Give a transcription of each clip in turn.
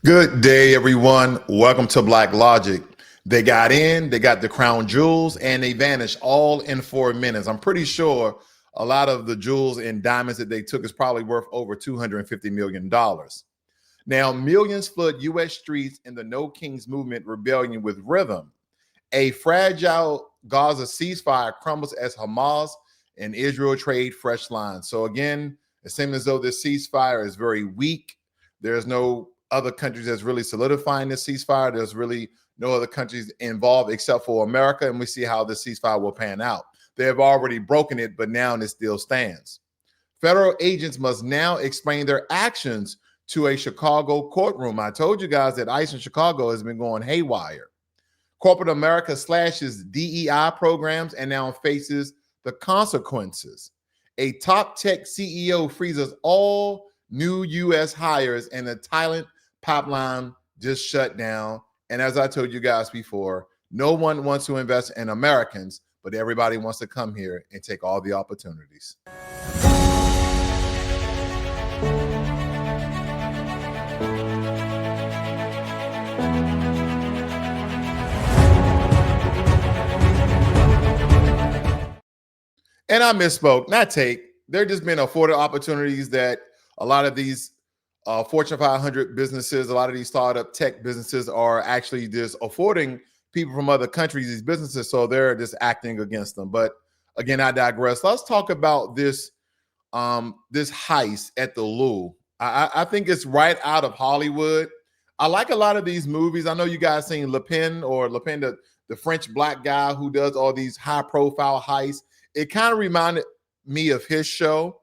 Good day, everyone. Welcome to Blacklogic. They got in, they got the crown jewels, and they vanished all in 4 minutes. I'm pretty sure a lot of the jewels and diamonds that they took is probably worth over $250 million. Now, millions flood U.S. streets in the No Kings movement rebellion with rhythm. A fragile Gaza ceasefire crumbles as Hamas and Israel trade fresh lines. So again, it seems as though this ceasefire is very weak. There's no other countries that's really solidifying this ceasefire. There's really no other countries involved except for America, and we see how this ceasefire will pan out. They have already broken it, but now it still stands. Federal agents must now explain their actions to a Chicago courtroom. I told you guys that ICE in Chicago has been going haywire. Corporate America slashes DEI programs and now faces the consequences. A top tech CEO freezes all new U.S. hires, and the Thailand pipeline just shut down. And as I told you guys before, no one wants to invest in Americans, but everybody wants to come here and take all the opportunities. And I misspoke, not take. They're just been afforded opportunities that a lot of these Fortune 500 businesses, a lot of these startup tech businesses are actually just affording people from other countries these businesses. So they're just acting against them. But again, I digress. Let's talk about this this heist at the Louvre. I think it's right out of Hollywood. I like a lot of these movies. I know you guys seen Le Pen, the French black guy who does all these high profile heists. It kind of reminded me of his show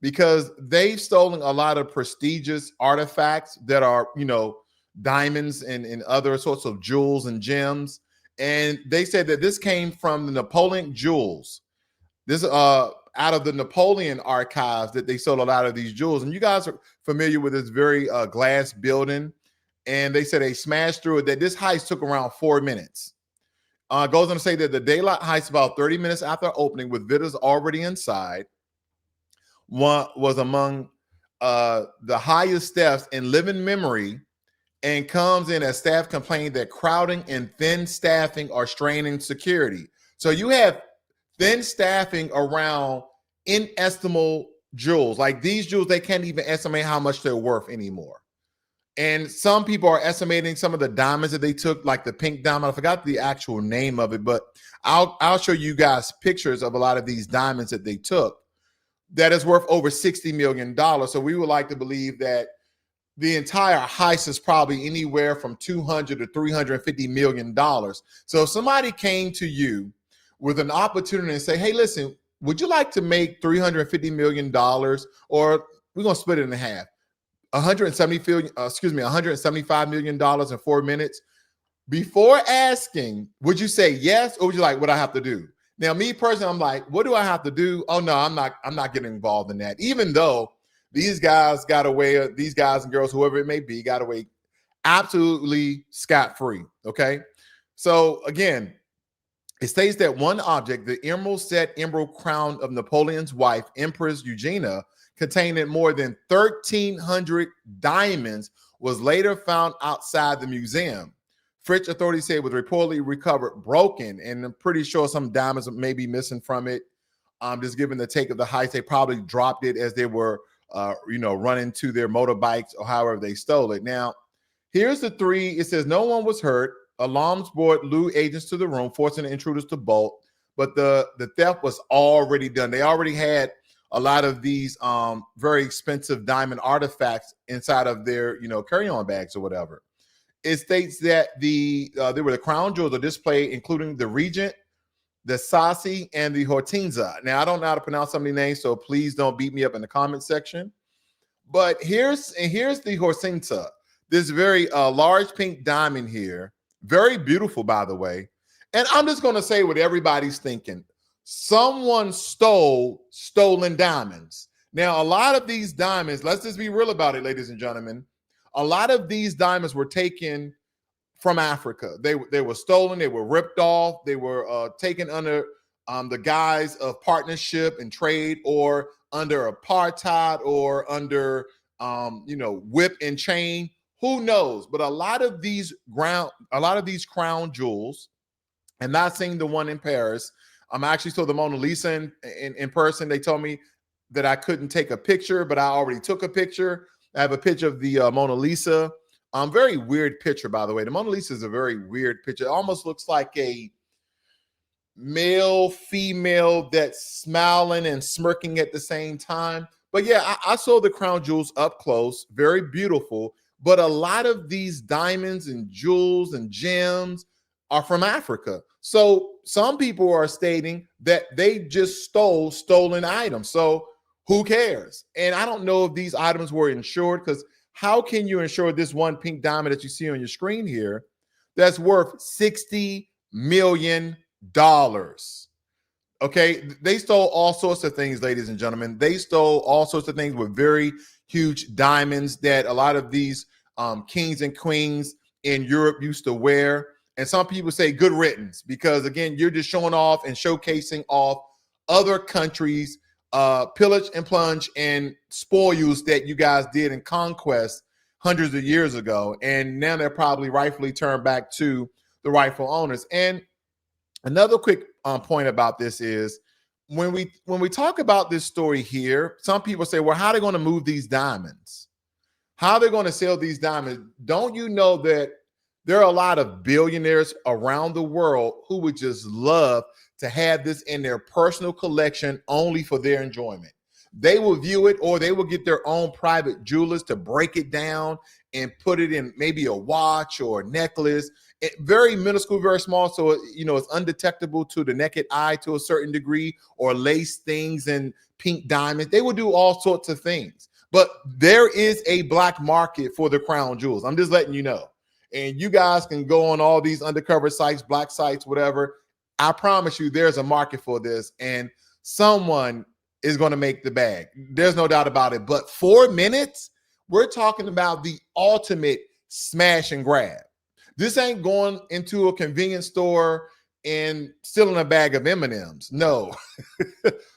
because they've stolen a lot of prestigious artifacts that are, diamonds and other sorts of jewels and gems. And they said that this came from the Napoleon jewels. This out of the Napoleon archives that they sold a lot of these jewels. And you guys are familiar with this very glass building. And they said they smashed through it, that this heist took around 4 minutes. Goes on to say that the daylight heist about 30 minutes after opening with visitors already inside was among the highest thefts in living memory, and comes in as staff complained that crowding and thin staffing are straining security. So you have thin staffing around inestimable jewels. Like these jewels, they can't even estimate how much they're worth anymore. And some people are estimating some of the diamonds that they took, like the pink diamond. I forgot the actual name of it, but I'll show you guys pictures of a lot of these diamonds that they took that is worth over $60 million. So we would like to believe that the entire heist is probably anywhere from $200 to $350 million. So if somebody came to you with an opportunity and say, hey, listen, would you like to make $350 million? Or we're going to split it in half. $175 million in 4 minutes. Before asking, would you say yes, or would you like, what I have to do? Now, me personally, I'm like, what do I have to do? Oh no, I'm not getting involved in that. Even though these guys got away, these guys and girls, whoever it may be, got away absolutely scot-free. Okay. So again, it states that one object, the emerald crown of Napoleon's wife, Empress Eugenia, containing more than 1,300 diamonds, was later found outside the museum. French authorities say it was reportedly recovered broken, and I'm pretty sure some diamonds may be missing from it. Just given the take of the heist, they probably dropped it as they were, running to their motorbikes or however they stole it. Now, here's the three. It says no one was hurt. Alarms brought Louvre agents to the room, forcing the intruders to bolt. But the theft was already done. They already had a lot of these very expensive diamond artifacts inside of their, carry-on bags or whatever. It states that there were the crown jewels are displayed, including the Regent, the Sassi, and the Hortensia. Now, I don't know how to pronounce some of these names, so please don't beat me up in the comment section. But here's the Hortensia, this very large pink diamond here. Very beautiful, by the way. And I'm just going to say what everybody's thinking. Someone stole stolen diamonds. Now, a lot of these diamonds, let's just be real about it, ladies and gentlemen. A lot of these diamonds were taken from Africa. They were stolen. They were ripped off. They were taken under the guise of partnership and trade, or under apartheid, or under, whip and chain. Who knows? But a lot of these crown jewels, and not seeing the one in Paris. I actually saw the Mona Lisa in person. They told me that I couldn't take a picture, but I already took a picture. I have a picture of the Mona Lisa. Very weird picture, by the way. The Mona Lisa is a very weird picture. It almost looks like a male, female that's smiling and smirking at the same time. But yeah, I saw the crown jewels up close, very beautiful. But a lot of these diamonds and jewels and gems are from Africa. So some people are stating that they just stole stolen items. So who cares? And I don't know if these items were insured, because how can you insure this one pink diamond that you see on your screen here that's worth $60 million? Okay, they stole all sorts of things, ladies and gentlemen. They stole all sorts of things with very huge diamonds that a lot of these kings and queens in Europe used to wear. And some people say good riddance, because again, you're just showing off and showcasing off other countries' pillage and plunge and spoils that you guys did in conquest hundreds of years ago. And now they're probably rightfully turned back to the rightful owners. And another quick point about this is when we talk about this story here, some people say, well, how are they going to move these diamonds? How are they going to sell these diamonds? Don't you know that there are a lot of billionaires around the world who would just love to have this in their personal collection only for their enjoyment? They will view it, or they will get their own private jewelers to break it down and put it in maybe a watch or a necklace. Very minuscule, very small, so it's undetectable to the naked eye to a certain degree, or lace things and pink diamonds. They will do all sorts of things. But there is a black market for the crown jewels. I'm just letting you know. And you guys can go on all these undercover sites, black sites, whatever. I promise you there's a market for this, and someone is going to make the bag. There's no doubt about it. But 4 minutes, we're talking about the ultimate smash and grab. This ain't going into a convenience store and stealing a bag of M&Ms. No.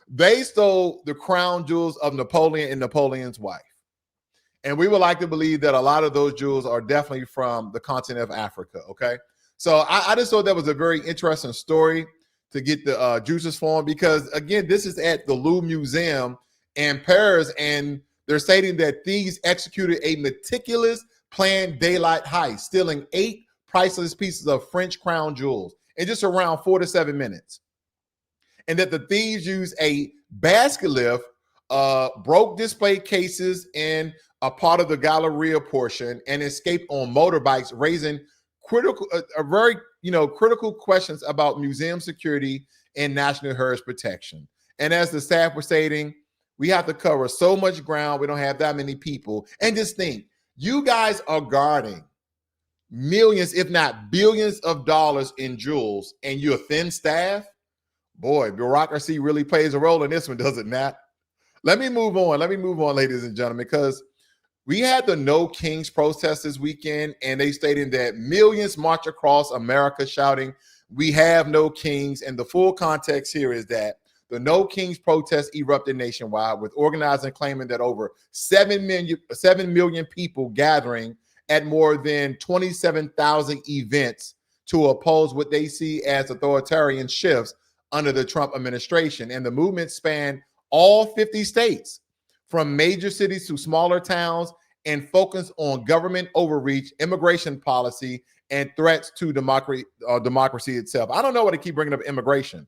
They stole the crown jewels of Napoleon and Napoleon's wife. And we would like to believe that a lot of those jewels are definitely from the continent of Africa, okay? So I just thought that was a very interesting story to get the juices flowing, because, again, this is at the Louvre Museum in Paris, and they're stating that thieves executed a meticulous planned daylight heist, stealing 8 priceless pieces of French crown jewels in just around 4 to 7 minutes. And that the thieves used a basket lift, broke display cases in a part of the Galleria portion, and escaped on motorbikes, raising critical questions about museum security and national heritage protection. And as the staff were stating, we have to cover so much ground. We don't have that many people. And just think, you guys are guarding millions, if not billions of dollars in jewels, and you're thin staff. Boy, bureaucracy really plays a role in this one, does it not? Let me move on, ladies and gentlemen, because we had the No Kings protest this weekend, and they stated that millions march across America shouting, "We have no kings." And the full context here is that the No Kings protest erupted nationwide, with organizers claiming that over 7 million people gathering at more than 27,000 events to oppose what they see as authoritarian shifts under the Trump administration. And the movement spanned all 50 states, from major cities to smaller towns, and focused on government overreach, immigration policy, and threats to democracy itself. I don't know why they keep bringing up immigration.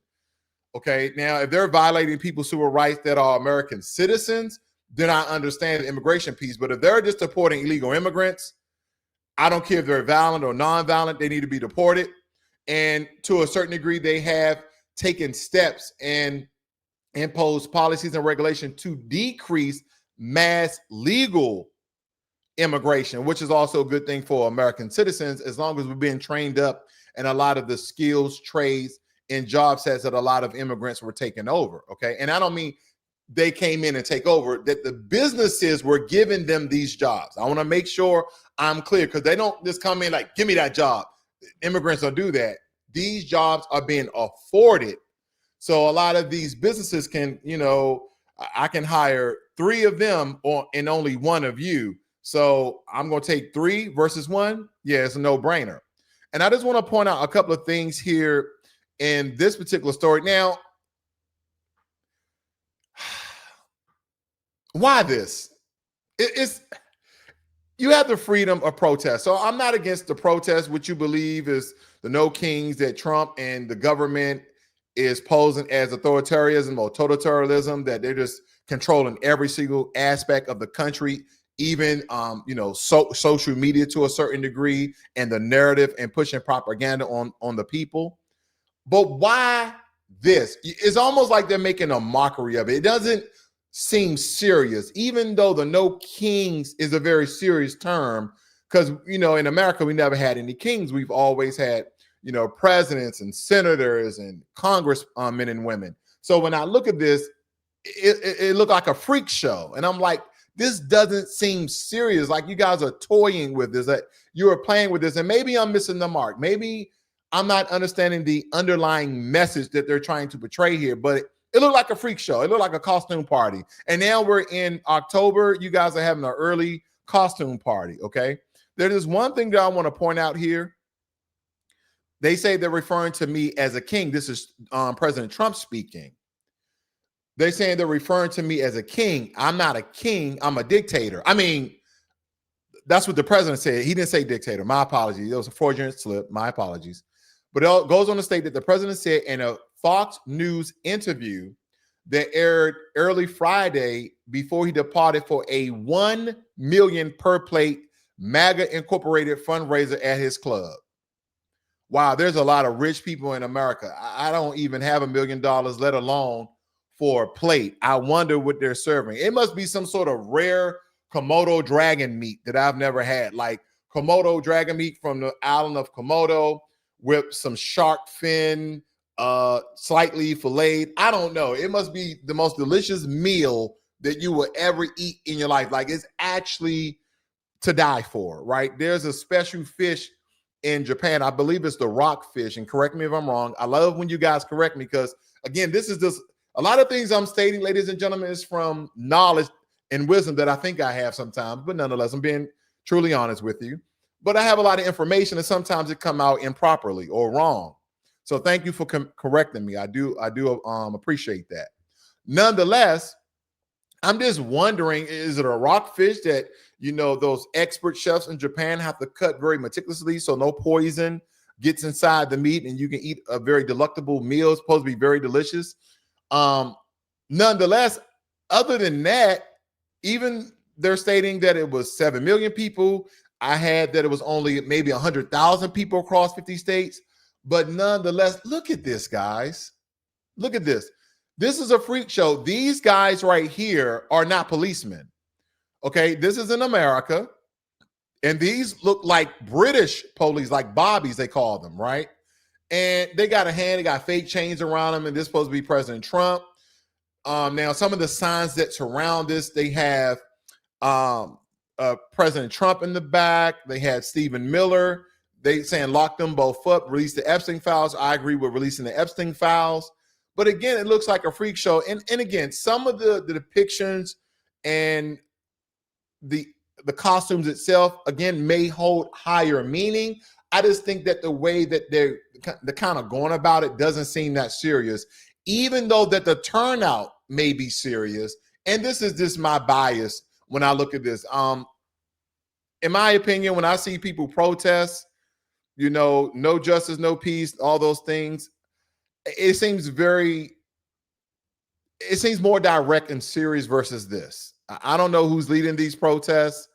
Okay, now if they're violating people's civil rights that are American citizens, then I understand the immigration piece. But if they're just deporting illegal immigrants, I don't care if they're violent or non-violent, they need to be deported. And to a certain degree, they have taken steps and imposed policies and regulation to decrease mass legal immigration, which is also a good thing for American citizens, as long as we're being trained up in a lot of the skills, trades, and job sets that a lot of immigrants were taking over. Okay. And I don't mean they came in and take over, that the businesses were giving them these jobs. I want to make sure I'm clear, because they don't just come in like, give me that job. Immigrants don't do that. These jobs are being afforded. So a lot of these businesses can, I can hire 3 of them and only 1 of you. So I'm going to take 3 versus 1. Yeah, it's a no-brainer. And I just want to point out a couple of things here in this particular story. Now, why this? It's you have the freedom of protest. So I'm not against the protest, which you believe is the no kings that Trump and the government is posing as authoritarianism or totalitarianism, that they're just controlling every single aspect of the country, even social media to a certain degree, and the narrative and pushing propaganda on the people. But why this? It's almost like they're making a mockery of it. It doesn't seem serious, even though the no kings is a very serious term, because in America we never had any kings. We've always had presidents and senators and congressmen and women. So when I look at this, it looked like a freak show, and I'm like, this doesn't seem serious. Like, you guys are toying with this, that you are playing with this, and maybe I'm missing the mark. Maybe I'm not understanding the underlying message that they're trying to portray here, but it looked like a freak show. It looked like a costume party. And now we're in October. You guys are having an early costume party, okay? There is one thing that I want to point out here. They say they're referring to me as a king. This is President Trump speaking. They're saying they're referring to me as a king. I'm not a king. I'm a dictator. I mean, that's what the president said. He didn't say dictator. My apologies. It was a fraudulent slip. My apologies. But it goes on to state that the president said in a Fox News interview that aired early Friday before he departed for a $1 million per plate MAGA Incorporated fundraiser at his club. Wow, there's a lot of rich people in America. I don't even have $1 million, let alone for a plate. I wonder what they're serving. It must be some sort of rare Komodo dragon meat that I've never had, like Komodo dragon meat from the island of Komodo with some shark fin, slightly filleted. I don't know. It must be the most delicious meal that you will ever eat in your life. Like, it's actually to die for, right? There's a special fish in Japan. I believe it's the rock fish, and correct me if I'm wrong. I love when you guys correct me, because again, this is just a lot of things I'm stating, ladies and gentlemen, is from knowledge and wisdom that I think I have sometimes, but nonetheless, I'm being truly honest with you. But I have a lot of information, and sometimes it come out improperly or wrong. So thank you for correcting me. I do appreciate that. Nonetheless, I'm just wondering, is it a rockfish that, those expert chefs in Japan have to cut very meticulously so no poison gets inside the meat and you can eat a very delectable meal? It's supposed to be very delicious. Nonetheless, other than that, even they're stating that it was 7 million people. I had that it was only maybe 100,000 people across 50 states. But nonetheless, look at this, guys. Look at this. This is a freak show. These guys right here are not policemen. Okay, this is in America. And these look like British police, like bobbies, they call them, right? And they got a hand, they got fake chains around them, and this is supposed to be President Trump. Now, some of the signs that surround this, they have President Trump in the back. They had Stephen Miller. They saying lock them both up, release the Epstein files. I agree with releasing the Epstein files. But again, it looks like a freak show. And again, some of the depictions and the costumes itself, again, may hold higher meaning. I just think that the way that they're kind of going about it doesn't seem that serious, even though that the turnout may be serious. And this is just my bias when I look at this. In my opinion, when I see people protest, no justice, no peace, all those things, it seems more direct and serious versus this. I don't know who's leading these protests,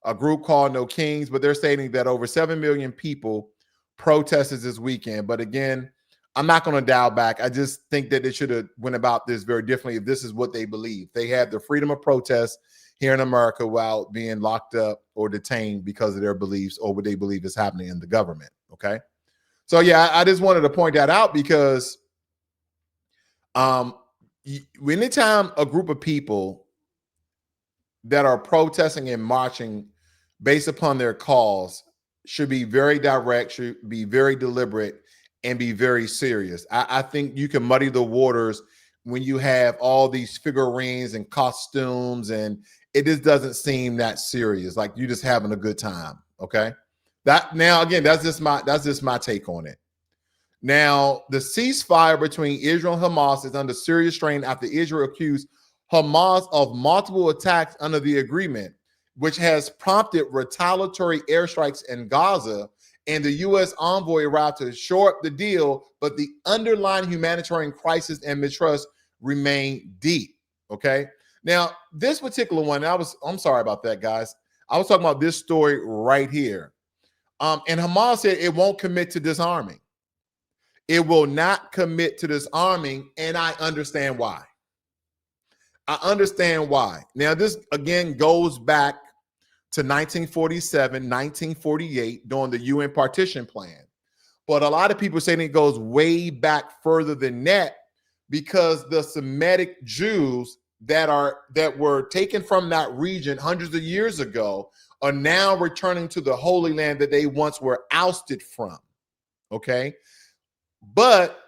a group called No Kings, but they're stating that over 7 million people protested this weekend. But again, I'm not going to dial back. I just think that they should have went about this very differently if this is what they believe. They have the freedom of protest here in America without being locked up or detained because of their beliefs or what they believe is happening in the government. Okay. So yeah, I just wanted to point that out because anytime a group of people that are protesting and marching based upon their cause should be very direct, should be very deliberate, and be very serious. I think you can muddy the waters when you have all these figurines and costumes and it just doesn't seem that serious. Like you're just having a good time. Okay. That now again, that's just my take on it. Now, the ceasefire between Israel and Hamas is under serious strain after Israel accused Hamas of multiple attacks under the agreement, which has prompted retaliatory airstrikes in Gaza. And the U.S. envoy arrived to shore up the deal, but the underlying humanitarian crisis and mistrust remain deep. Okay. Now, this particular one, I'm sorry about that, guys. I was talking about this story right here. And Hamas said it won't commit to disarming. It will not commit to disarming, and I understand why. I understand why. Now, this again goes back to 1947, 1948 during the UN partition plan. But a lot of people saying it goes way back further than that because the Semitic Jews that were taken from that region hundreds of years ago are now returning to the Holy Land that they once were ousted from. Okay. But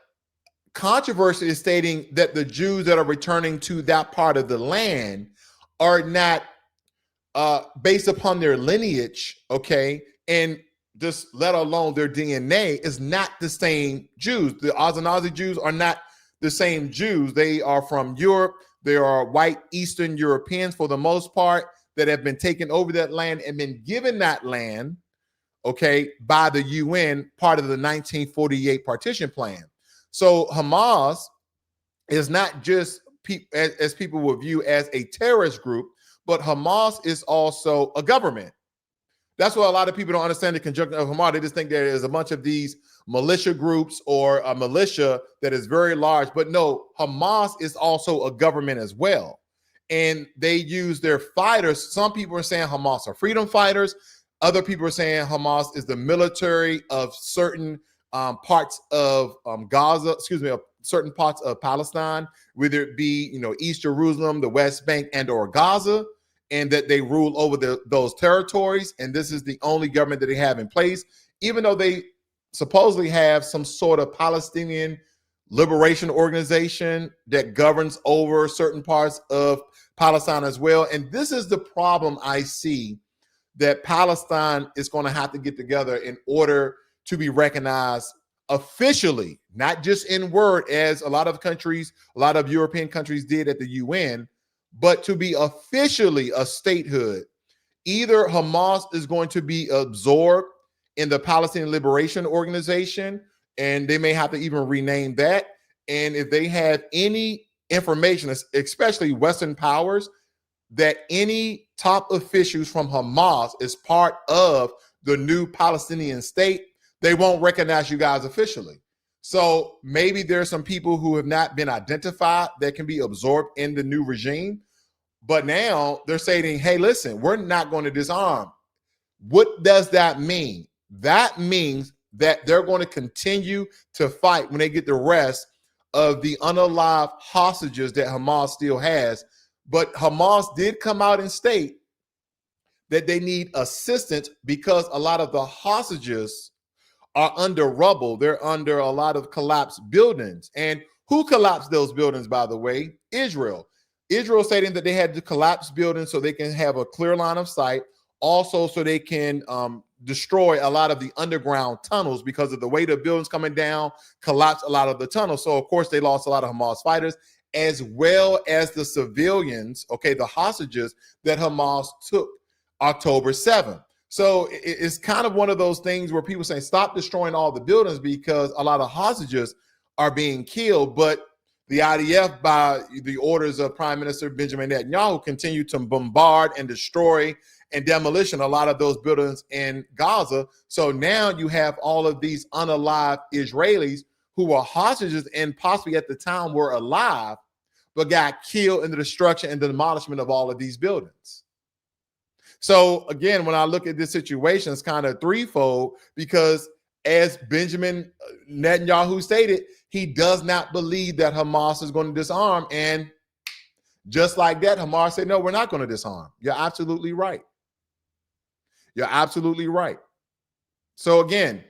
controversy is stating that the Jews that are returning to that part of the land are not based upon their lineage, okay, and just let alone their DNA is not the same Jews. The Ashkenazi Jews are not the same Jews. They are from Europe. They are white Eastern Europeans for the most part that have been taken over that land and been given that land, okay, by the UN, part of the 1948 partition plan. So Hamas is not just as people will view as a terrorist group, but Hamas is also a government. That's what a lot of people don't understand the conjunction of Hamas. They just think there is a bunch of these militia groups or a militia that is very large. But no, Hamas is also a government as well. And they use their fighters. Some people are saying Hamas are freedom fighters. Other people are saying Hamas is the military of certain parts of Gaza, certain parts of Palestine, whether it be, East Jerusalem, the West Bank, and or Gaza, and that they rule over those territories. And this is the only government that they have in place, even though they supposedly have some sort of Palestinian liberation organization that governs over certain parts of Palestine as well. And this is the problem I see that Palestine is going to have to get together in order to be recognized officially, not just in word, as a lot of countries, a lot of European countries did at the UN, but to be officially a statehood. Either Hamas is going to be absorbed in the Palestinian Liberation Organization, and they may have to even rename that. And if they have any information, especially Western powers, that any top officials from Hamas is part of the new Palestinian state, they won't recognize you guys officially. So maybe there's some people who have not been identified that can be absorbed in the new regime. But now they're saying, hey, listen, we're not going to disarm. What does that mean? That means that they're going to continue to fight when they get the rest of the unalived hostages that Hamas still has. But Hamas did come out and state that they need assistance because a lot of the hostages are under rubble. They're under a lot of collapsed buildings. And who collapsed those buildings, by the way? Israel. Israel stating that they had to collapse buildings so they can have a clear line of sight. Also, so they can destroy a lot of the underground tunnels because of the weight of buildings coming down, collapse a lot of the tunnels. So, of course, they lost a lot of Hamas fighters, as well as the civilians, okay, the hostages that Hamas took October 7th. So it's kind of one of those things where people say, stop destroying all the buildings because a lot of hostages are being killed. But the IDF, by the orders of Prime Minister Benjamin Netanyahu, continue to bombard and destroy and demolition a lot of those buildings in Gaza. So now you have all of these unalived Israelis who were hostages and possibly at the time were alive, but got killed in the destruction and the demolishment of all of these buildings. So again, when I look at this situation, it's kind of threefold because as Benjamin Netanyahu stated, he does not believe that Hamas is going to disarm. And just like that, Hamas said, no, we're not going to disarm. You're absolutely right. You're absolutely right. So again,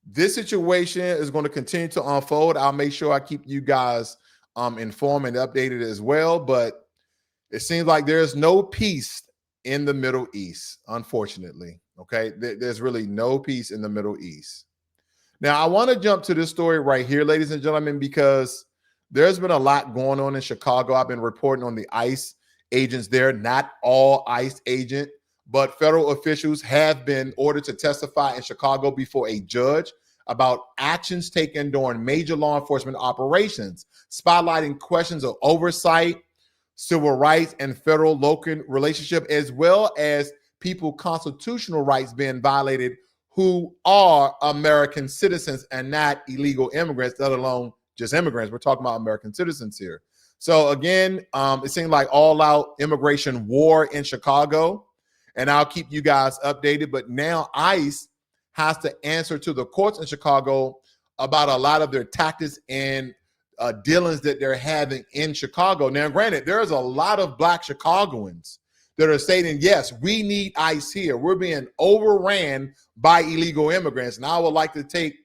this situation is going to continue to unfold. I'll make sure I keep you guys informed and updated as well. But it seems like there's no peace in the Middle East, unfortunately. Okay, there's really no peace in the Middle East. Now, I want to jump to this story right here, ladies and gentlemen, because there's been a lot going on in Chicago. I've been reporting on the ICE agents there, not all ICE agent, but federal officials have been ordered to testify in Chicago before a judge about actions taken during major law enforcement operations, spotlighting questions of oversight, civil rights, and federal local relationship, as well as people constitutional rights being violated who are American citizens and not illegal immigrants, let alone just immigrants. We're talking about American citizens here. So again, it seemed like all out immigration war in Chicago, and I'll keep you guys updated. But now ICE has to answer to the courts in Chicago about a lot of their tactics and dealings that they're having in Chicago. Now, granted, there's a lot of Black Chicagoans that are stating, yes, we need ICE here. We're being overran by illegal immigrants. And I would like to take,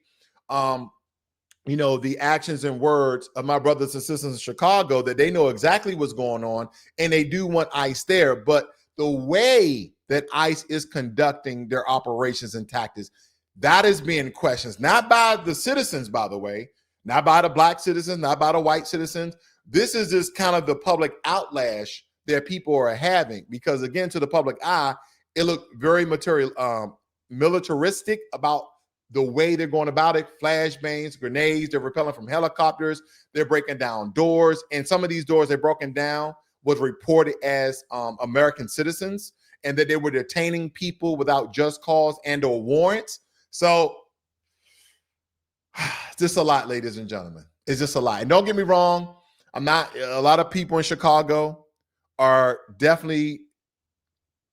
the actions and words of my brothers and sisters in Chicago, that they know exactly what's going on and they do want ICE there. But the way that ICE is conducting their operations and tactics, that is being questioned, not by the citizens, by the way, not by the Black citizens, not by the white citizens. This is just kind of the public outlash that people are having, because again, to the public eye, it looked very militaristic about the way they're going about it. Flashbangs, grenades, they're repelling from helicopters, they're breaking down doors, and some of these doors they're broken down was reported as American citizens, and that they were detaining people without just cause and or warrants. So it's just a lot, ladies and gentlemen. It's just a lot. And don't get me wrong, a lot of people in Chicago are definitely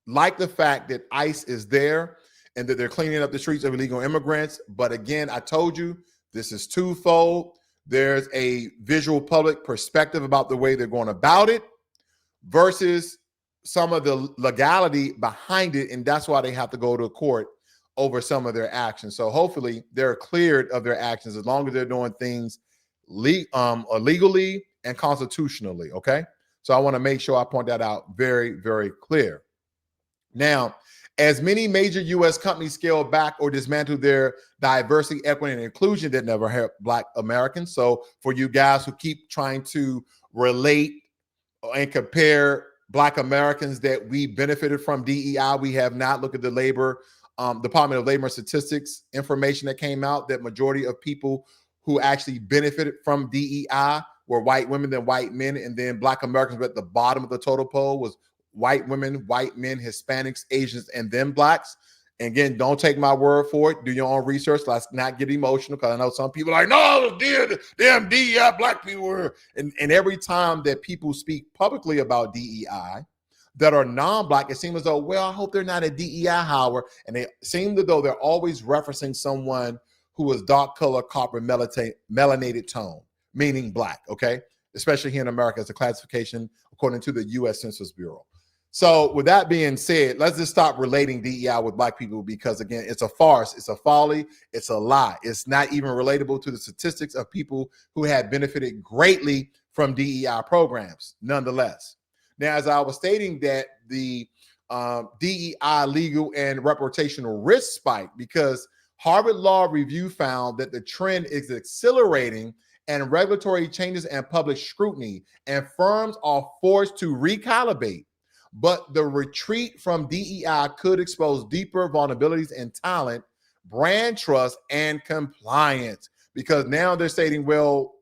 like the fact that ICE is there and that they're cleaning up the streets of illegal immigrants. But again, I told you, this is twofold. There's a visual public perspective about the way they're going about it versus some of the legality behind it. And that's why they have to go to court over some of their actions. So hopefully they're cleared of their actions as long as they're doing things legally and constitutionally, okay? So I want to make sure I point that out very, very clear. Now, as many major U.S. companies scale back or dismantle their diversity, equity, and inclusion that never help Black Americans. So for you guys who keep trying to relate and compare Black Americans that we benefited from DEI, we have not. Looked at the Department of Labor and Statistics information that came out that majority of people who actually benefited from DEI were white women than white men, and then Black Americans were at the bottom of the total poll was white women, white men, Hispanics, Asians, and then Blacks. And again, don't take my word for it. Do your own research. Let's not get emotional, because I know some people are like, no, damn DEI Black people were. And every time that people speak publicly about DEI that are non-Black, it seems as though, well, I hope they're not a DEI hower. And they seem as though they're always referencing someone who was dark color, copper, melanated tone, meaning Black, okay? Especially here in America as a classification according to the U.S. Census Bureau. So with that being said, let's just stop relating DEI with Black people, because again, it's a farce, it's a folly, it's a lie. It's not even relatable to the statistics of people who had benefited greatly from DEI programs, nonetheless. Now, as I was stating, that the DEI legal and reputational risk spike because Harvard Law Review found that the trend is accelerating and regulatory changes and public scrutiny, and firms are forced to recalibrate. But the retreat from DEI could expose deeper vulnerabilities in talent, brand trust, and compliance. Because now they're stating, well,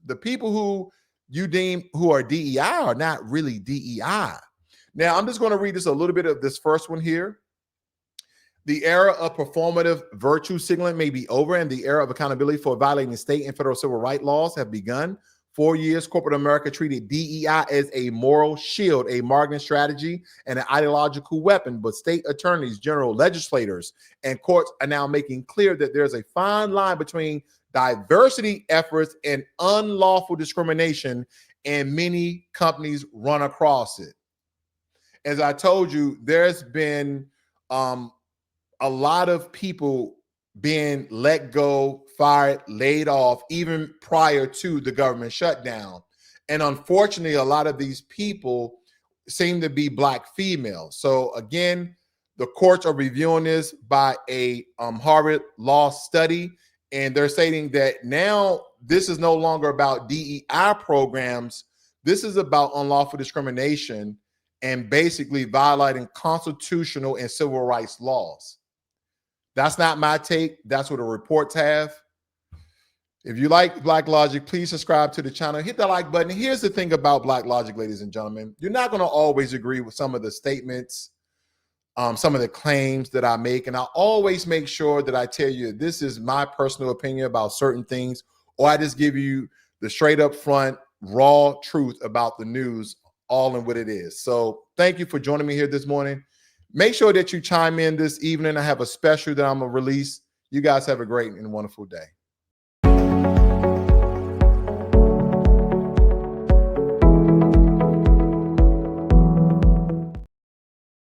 the people who you deem who are DEI are not really DEI. Now, I'm just going to read this a little bit of this first one here. The era of performative virtue signaling may be over, and the era of accountability for violating state and federal civil rights laws have begun. 4 years, corporate America treated DEI as a moral shield, a marketing strategy, and an ideological weapon. But state attorneys general, legislators, and courts are now making clear that there's a fine line between diversity efforts and unlawful discrimination, and many companies run across it. As I told you, there's been a lot of people being let go, fired, laid off, even prior to the government shutdown. And unfortunately, a lot of these people seem to be Black females. So again, the courts are reviewing this by a Harvard Law study, and they're stating that now this is no longer about DEI programs. This is about unlawful discrimination and basically violating constitutional and civil rights laws. That's not my take. That's what the reports have. If you like Blacklogic, please subscribe to the channel. Hit the like button. Here's the thing about Blacklogic, ladies and gentlemen. You're not going to always agree with some of the statements, some of the claims that I make. And I always make sure that I tell you this is my personal opinion about certain things, or I just give you the straight up front, raw truth about the news, all in what it is. So thank you for joining me here this morning. Make sure that you chime in this evening. I have a special that I'm going to release. You guys have a great and wonderful day.